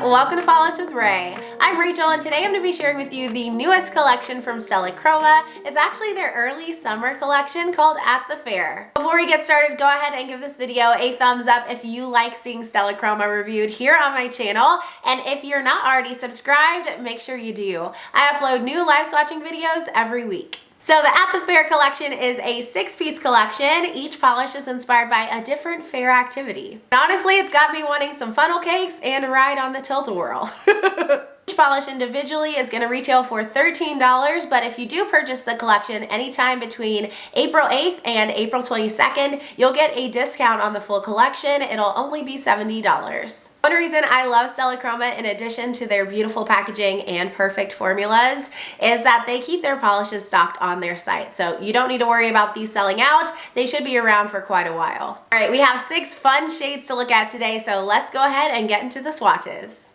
welcome to Polish with Ray. I'm Rachel and today I'm going to be sharing with you the newest collection from Stella Chroma. It's actually their early summer collection called At the Fair. Before we get started, go ahead and give this video a thumbs up if you like seeing Stella Chroma reviewed here on my channel. And if you're not already subscribed, make sure you do. I upload new live swatching videos every week. So the At the Fair collection is a 6-piece collection. Each polish is inspired by a different fair activity. Honestly, it's got me wanting some funnel cakes and a ride on the tilt-a-whirl. Each polish individually is going to retail for $13, but if you do purchase the collection anytime between April 8th and April 22nd, you'll get a discount on the full collection. It'll only be $70. One reason I love Stella Chroma, in addition to their beautiful packaging and perfect formulas, is that they keep their polishes stocked on their site. So you don't need to worry about these selling out. They should be around for quite a while. All right, we have 6 fun shades to look at today, so let's go ahead and get into the swatches.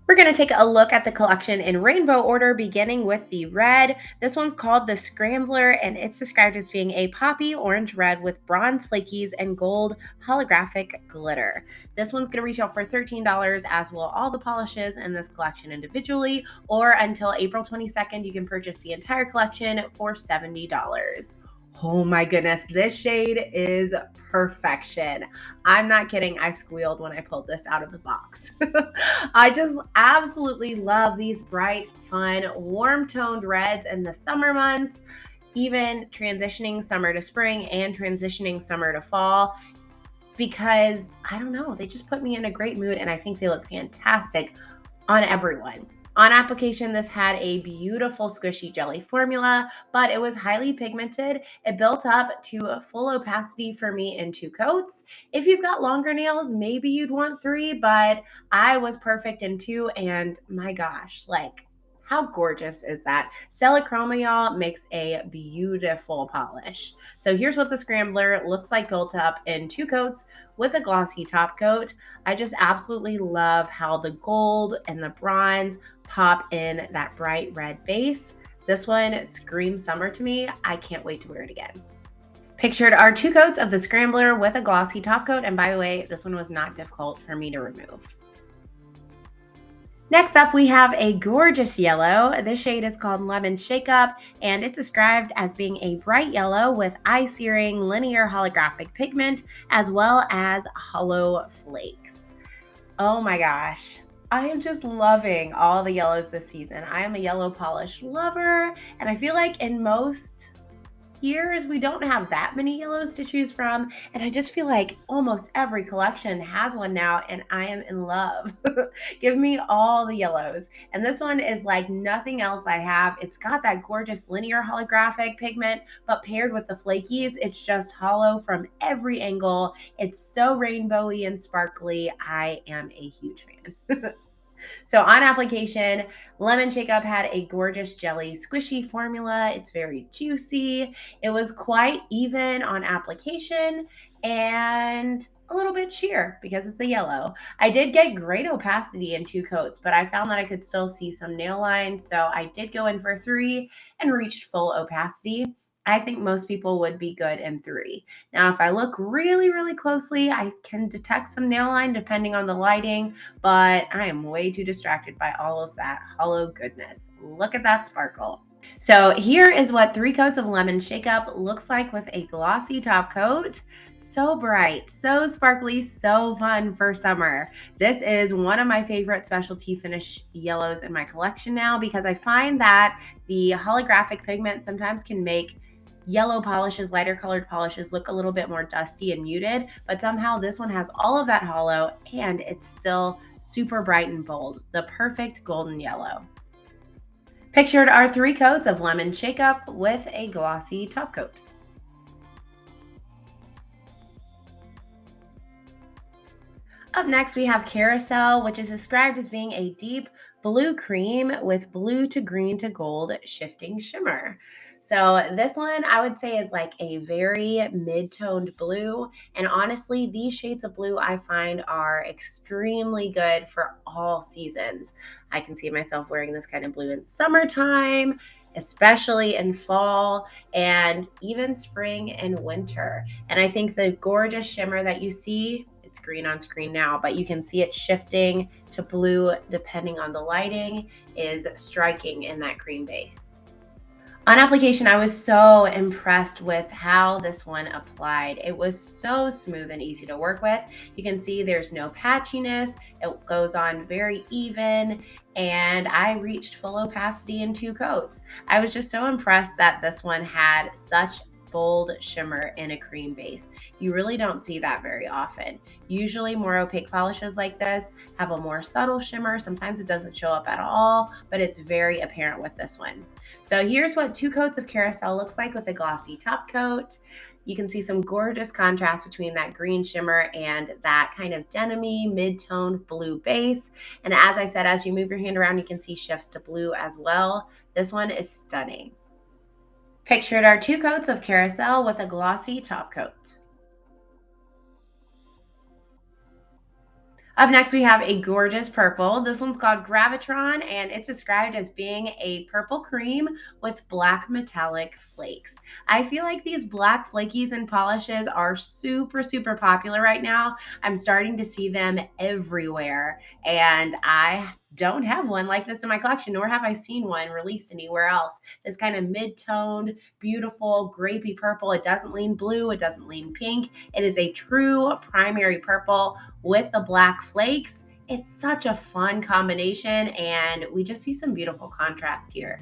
We're going to take a look at the collection in rainbow order, beginning with the red. This one's called the Scrambler, and it's described as being a poppy orange red with bronze flakies and gold holographic glitter. This one's going to retail for $13, as will all the polishes in this collection individually, or until April 22nd, you can purchase the entire collection for $70. Oh my goodness, this shade is perfection. I'm not kidding. I squealed when I pulled this out of the box. I just absolutely love these bright, fun, warm-toned reds in the summer months, even transitioning summer to spring and transitioning summer to fall, because I don't know, they just put me in a great mood and I think they look fantastic on everyone. On application, this had a beautiful squishy jelly formula, but it was highly pigmented. It built up to a full opacity for me in 2 coats. If you've got longer nails, maybe you'd want 3, but I was perfect in 2, and my gosh, like, how gorgeous is that? Stella Chroma, y'all, makes a beautiful polish. So here's what the Scrambler looks like built up in 2 coats with a glossy top coat. I just absolutely love how the gold and the bronze pop in that bright red base. This one screams summer to me. I can't wait to wear it again. Pictured are 2 coats of the Scrambler with a glossy top coat. And by the way, this one was not difficult for me to remove. Next up, we have a gorgeous yellow. This shade is called Lemon Shake Up, and it's described as being a bright yellow with eye-searing linear holographic pigment, as well as hollow flakes. Oh my gosh. I am just loving all the yellows this season. I am a yellow polish lover, and I feel like in most years we don't have that many yellows to choose from, and I just feel like almost every collection has one now, and I am in love. Give me all the yellows. And this one is like nothing else I have. It's got that gorgeous linear holographic pigment, but paired with the flakies, it's just hollow from every angle. It's so rainbowy and sparkly. I am a huge fan. So on application, Lemon Shake Up had a gorgeous jelly squishy formula. It's very juicy. It was quite even on application and a little bit sheer because it's a yellow. I did get great opacity in 2 coats, but I found that I could still see some nail lines. So I did go in for 3 and reached full opacity. I think most people would be good in 3. Now, if I look really, really closely, I can detect some nail line depending on the lighting, but I am way too distracted by all of that hollow goodness. Look at that sparkle. So here is what 3 coats of Lemon Shake Up looks like with a glossy top coat. So bright, so sparkly, so fun for summer. This is one of my favorite specialty finish yellows in my collection now because I find that the holographic pigment sometimes can make yellow polishes, lighter colored polishes look a little bit more dusty and muted, but somehow this one has all of that hollow and it's still super bright and bold, the perfect golden yellow. Pictured are 3 coats of Lemon Shake Up with a glossy top coat. Up next, we have Carosel, which is described as being a deep blue cream with blue to green to gold shifting shimmer. So this one I would say is like a very mid-toned blue. And honestly, these shades of blue I find are extremely good for all seasons. I can see myself wearing this kind of blue in summertime, especially in fall and even spring and winter. And I think the gorgeous shimmer that you see, it's green on screen now, but you can see it shifting to blue depending on the lighting is striking in that cream base. On application, I was so impressed with how this one applied. It was so smooth and easy to work with. You can see there's no patchiness. It goes on very even, and I reached full opacity in 2 coats. I was just so impressed that this one had such bold shimmer in a cream base. You really don't see that very often. Usually more opaque polishes like this have a more subtle shimmer. Sometimes it doesn't show up at all, but it's very apparent with this one. So here's what 2 coats of Carosel looks like with a glossy top coat. You can see some gorgeous contrast between that green shimmer and that kind of denim-y mid-tone blue base. And as I said, as you move your hand around, you can see shifts to blue as well. This one is stunning. Pictured are 2 coats of Carosel with a glossy top coat. Up next, we have a gorgeous purple. This one's called Gravitron, and it's described as being a purple cream with black metallic flakes. I feel like these black flakies and polishes are super, super popular right now. I'm starting to see them everywhere, and I don't have one like this in my collection, nor have I seen one released anywhere else. This kind of mid-toned, beautiful, grapey purple. It doesn't lean blue, it doesn't lean pink. It is a true primary purple with the black flakes. It's such a fun combination, and we just see some beautiful contrast here.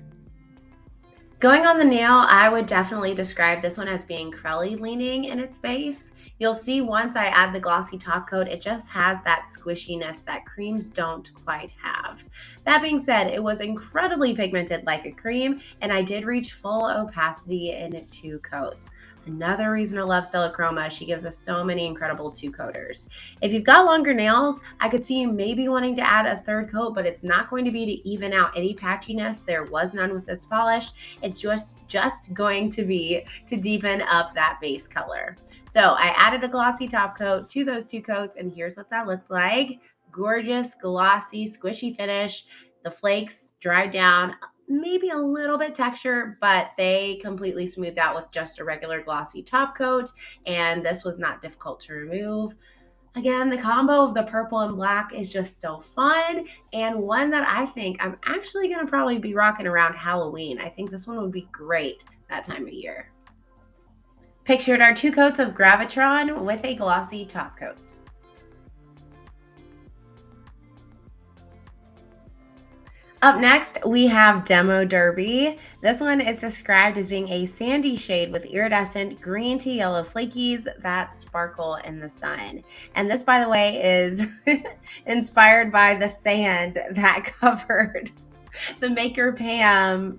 Going on the nail, I would definitely describe this one as being crelly leaning in its base. You'll see once I add the glossy top coat, it just has that squishiness that creams don't quite have. That being said, it was incredibly pigmented like a cream, and I did reach full opacity in 2 coats. Another reason I love Stella Chroma, she gives us so many incredible 2-coaters. If you've got longer nails, I could see you maybe wanting to add a 3rd coat, but it's not going to be to even out any patchiness. There was none with this polish. It's just going to be to deepen up that base color. So I added a glossy top coat to those 2 coats, and here's what that looked like. Gorgeous, glossy, squishy finish. The flakes dried down, maybe a little bit texture, but they completely smoothed out with just a regular glossy top coat, and this was not difficult to remove. Again, the combo of the purple and black is just so fun, and one that I think I'm actually going to probably be rocking around Halloween. I think this one would be great that time of year. Pictured are 2 coats of Gravitron with a glossy top coat. Up next, we have Demo Derby. This one is described as being a sandy shade with iridescent green to yellow flakies that sparkle in the sun. And this, by the way, is inspired by the sand that covered the maker Pam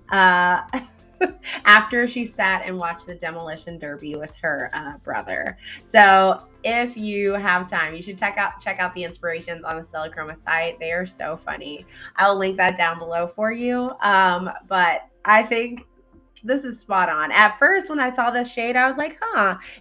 after she sat and watched the demolition derby with her brother. So if you have time, you should check out the inspirations on the Stella Chroma site. They are so funny. I'll link that down below for you. But I think this is spot on. At first, when I saw this shade, I was like,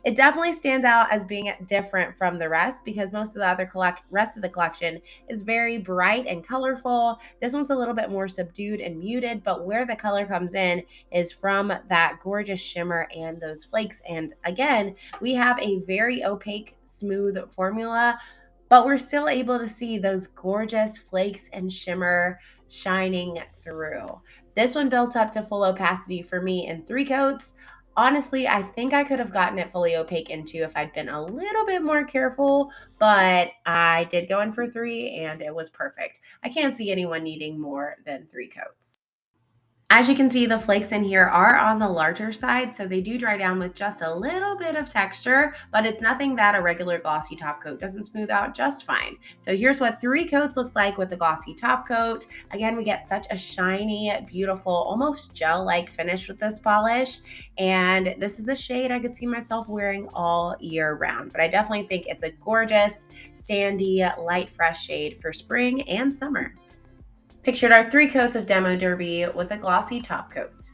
it definitely stands out as being different from the rest because most of the other rest of the collection is very bright and colorful. This one's a little bit more subdued and muted, but where the color comes in is from that gorgeous shimmer and those flakes. And again, we have a very opaque, smooth formula, but we're still able to see those gorgeous flakes and shimmer shining through. This one built up to full opacity for me in 3 coats. Honestly, I think I could have gotten it fully opaque in 2 if I'd been a little bit more careful, but I did go in for 3 and it was perfect. I can't see anyone needing more than 3 coats. As you can see, the flakes in here are on the larger side, so they do dry down with just a little bit of texture, but it's nothing that a regular glossy top coat doesn't smooth out just fine. So here's what 3 coats looks like with a glossy top coat. Again, we get such a shiny, beautiful, almost gel-like finish with this polish, and this is a shade I could see myself wearing all year round, but I definitely think it's a gorgeous, sandy, light, fresh shade for spring and summer. Pictured are 3 coats of Demo Derby with a glossy top coat.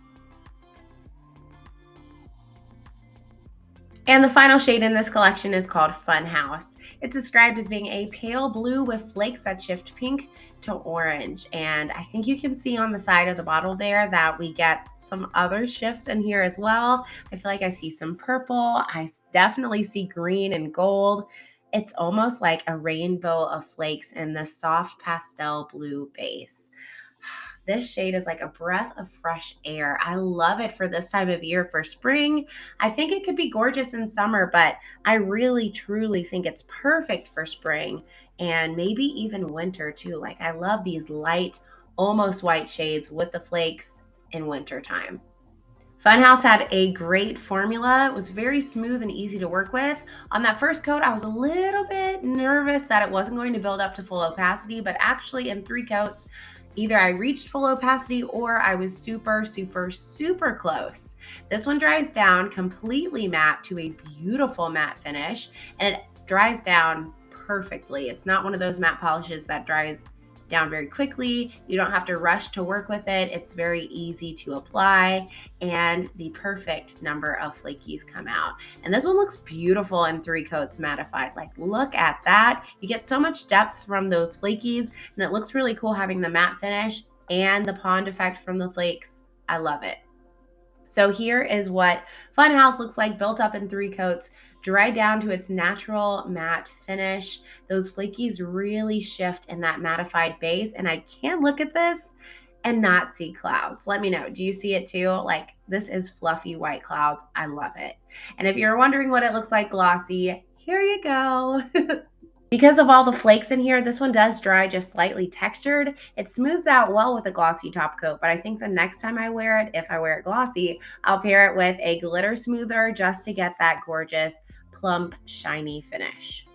And the final shade in this collection is called Fun House. It's described as being a pale blue with flakes that shift pink to orange. And I think you can see on the side of the bottle there that we get some other shifts in here as well. I feel like I see some purple. I definitely see green and gold. It's almost like a rainbow of flakes in the soft pastel blue base. This shade is like a breath of fresh air. I love it for this time of year for spring. I think it could be gorgeous in summer, but I really truly think it's perfect for spring and maybe even winter too. Like I love these light, almost white shades with the flakes in wintertime. Funhouse had a great formula. It was very smooth and easy to work with. On that first coat, I was a little bit nervous that it wasn't going to build up to full opacity, but actually in 3 coats, either I reached full opacity or I was super, super, super close. This one dries down completely matte to a beautiful matte finish, and it dries down perfectly. It's not one of those matte polishes that dries down very quickly. You don't have to rush to work with it. It's very easy to apply, and the perfect number of flakies come out. And this one looks beautiful in 3 coats mattified. Like, look at that. You get so much depth from those flakies, and it looks really cool having the matte finish and the pond effect from the flakes. I love it. So here is what Funhouse looks like built up in 3 coats, dried down to its natural matte finish. Those flakies really shift in that mattified base, and I can look at this and not see clouds. Let me know. Do you see it too? Like, this is fluffy white clouds. I love it. And if you're wondering what it looks like glossy, here you go. Because of all the flakes in here, this one does dry just slightly textured. It smooths out well with a glossy top coat, but I think the next time I wear it, if I wear it glossy, I'll pair it with a glitter smoother just to get that gorgeous, plump, shiny finish.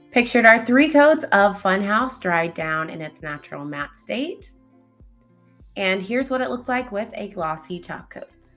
Pictured our 3 coats of Funhouse dried down in its natural matte state. And here's what it looks like with a glossy top coat.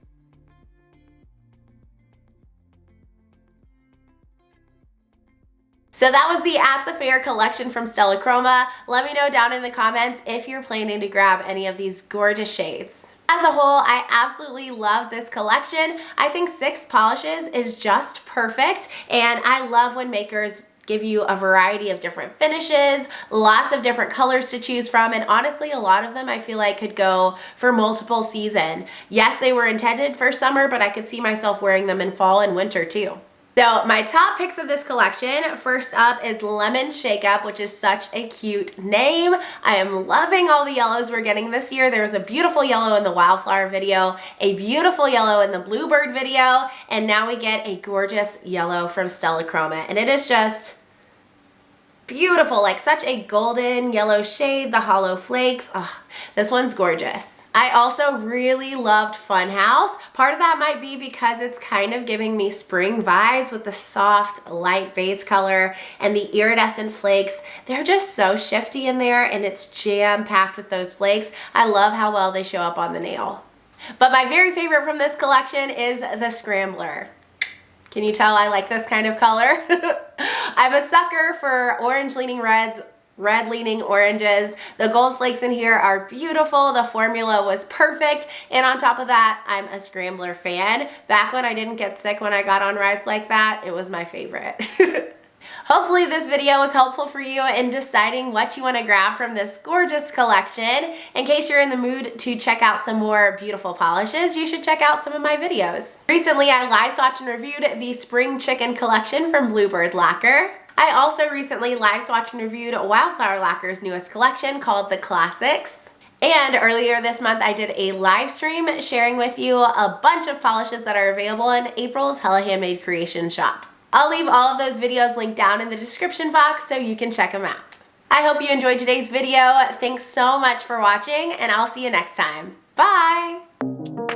So that was the At the Fair collection from Stella Chroma. Let me know down in the comments if you're planning to grab any of these gorgeous shades. As a whole, I absolutely love this collection. I think 6 polishes is just perfect, and I love when makers give you a variety of different finishes, lots of different colors to choose from, and honestly, a lot of them I feel like could go for multiple seasons. Yes, they were intended for summer, but I could see myself wearing them in fall and winter too. So my top picks of this collection, first up is Lemon Shake Up, which is such a cute name. I am loving all the yellows we're getting this year. There was a beautiful yellow in the Wildflower video, a beautiful yellow in the Bluebird video, and now we get a gorgeous yellow from Stella Chroma. And it is just beautiful, like such a golden yellow shade, the hollow flakes. Oh, this one's gorgeous. I also really loved Funhouse. Part of that might be because it's kind of giving me spring vibes with the soft, light base color and the iridescent flakes. They're just so shifty in there, and it's jam-packed with those flakes. I love how well they show up on the nail. But my very favorite from this collection is the Scrambler. Can you tell I like this kind of color? I'm a sucker for orange leaning reds, red leaning oranges. The gold flakes in here are beautiful. The formula was perfect. And on top of that, I'm a Scrambler fan. Back when I didn't get sick when I got on rides like that, it was my favorite. Hopefully this video was helpful for you in deciding what you want to grab from this gorgeous collection. In case you're in the mood to check out some more beautiful polishes, you should check out some of my videos. Recently, I live swatched and reviewed the Spring Chicken collection from Bluebird Lacquer. I also recently live swatched and reviewed Wildflower Lacquer's newest collection called the Classics. And earlier this month, I did a live stream sharing with you a bunch of polishes that are available in April's Hella Handmade Creation shop. I'll leave all of those videos linked down in the description box so you can check them out. I hope you enjoyed today's video. Thanks so much for watching, and I'll see you next time. Bye!